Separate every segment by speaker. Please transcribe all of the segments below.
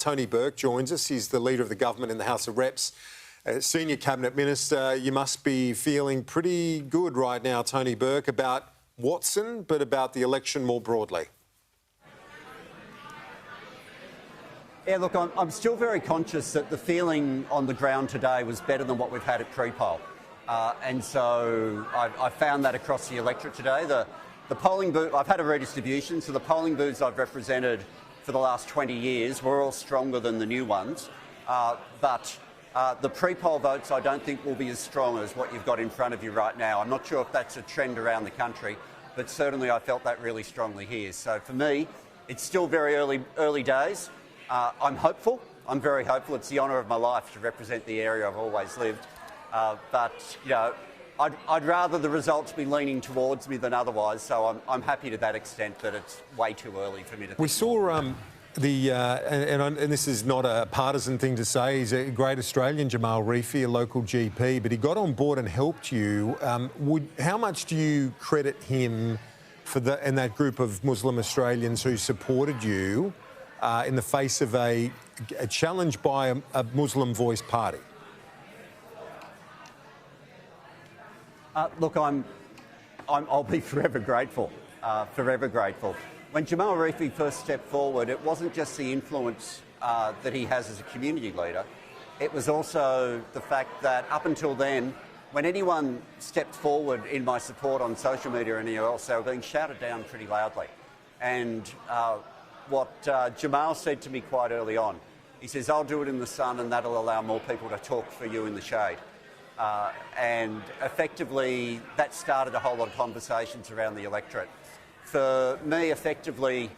Speaker 1: Tony Burke joins us. He's the leader of the government in the House of Reps. Senior Cabinet Minister, you must be feeling pretty good right now, Tony Burke, about Watson, but about the election more broadly.
Speaker 2: Yeah, look, I'm still very conscious that the feeling on the ground today was better than what we've had at pre-poll. And so I found that across the electorate today. The polling booth, I've had a redistribution, so the polling booths I've represented for the last 20 years were all stronger than the new ones. But the pre-poll votes I don't think will be as strong as what you've got in front of you right now. I'm not sure if that's a trend around the country, but certainly I felt that really strongly here. So for me, it's still very early days. I'm hopeful. I'm very hopeful. It's the honour of my life to represent the area I've always lived. But, you know, I'd rather the results be leaning towards me than otherwise, so I'm happy to that extent, but it's way too early for me to think.
Speaker 1: We saw and this is not a partisan thing to say, he's a great Australian, Jamal Reefy, a local GP, but he got on board and helped you. How much do you credit him for and that group of Muslim Australians who supported you in the face of a challenge by a Muslim-voiced party?
Speaker 2: Look, I'll be forever grateful, forever grateful. When Jamal Reefy first stepped forward, it wasn't just the influence that he has as a community leader. It was also the fact that up until then, when anyone stepped forward in my support on social media or anywhere else, they were being shouted down pretty loudly. And what Jamal said to me quite early on, he says, "I'll do it in the sun and that'll allow more people to talk for you in the shade." And effectively, that started a whole lot of conversations around the electorate. For me, effectively,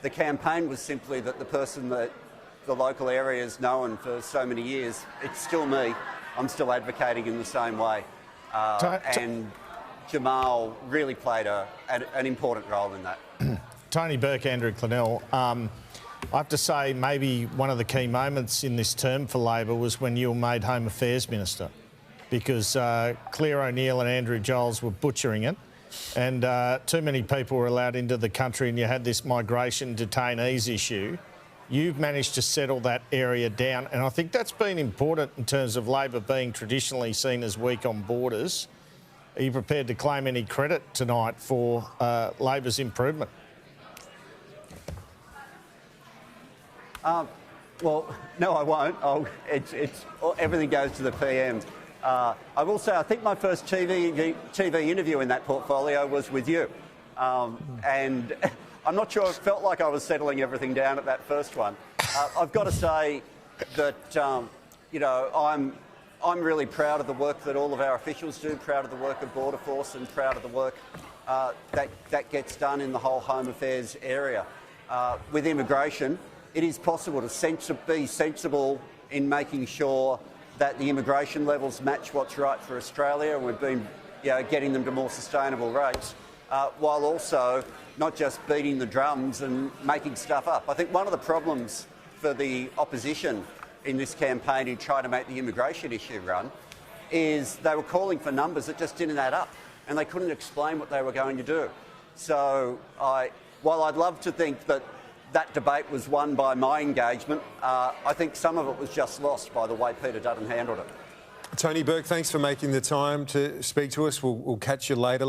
Speaker 2: the campaign was simply that the person that the local area has known for so many years, it's still me. I'm still advocating in the same way. And Jamal really played an important role in that.
Speaker 3: Tony Burke, Andrew Clennell. I have to say maybe one of the key moments in this term for Labor was when you were made Home Affairs Minister, because Claire O'Neill and Andrew Giles were butchering it, and too many people were allowed into the country, and you had this migration detainees issue. You've managed to settle that area down, and I think that's been important in terms of Labor being traditionally seen as weak on borders. Are you prepared to claim any credit tonight for Labor's improvement?
Speaker 2: Well, no, I won't. Everything goes to the PM. I will say I think my first TV interview in that portfolio was with you. And I'm not sure it felt like I was settling everything down at that first one. I've got to say that, you know, I'm really proud of the work that all of our officials do, proud of the work of Border Force and proud of the work that gets done in the whole Home Affairs area. With immigration, it is possible to be sensible in making sure that the immigration levels match what's right for Australia, and we've been getting them to more sustainable rates, while also not just beating the drums and making stuff up. I think one of the problems for the opposition in this campaign in trying to make the immigration issue run is they were calling for numbers that just didn't add up, and they couldn't explain what they were going to do. So while I'd love to think that debate was won by my engagement, I think some of it was just lost by the way Peter Dutton handled it.
Speaker 1: Tony Burke, thanks for making the time to speak to us. We'll catch you later.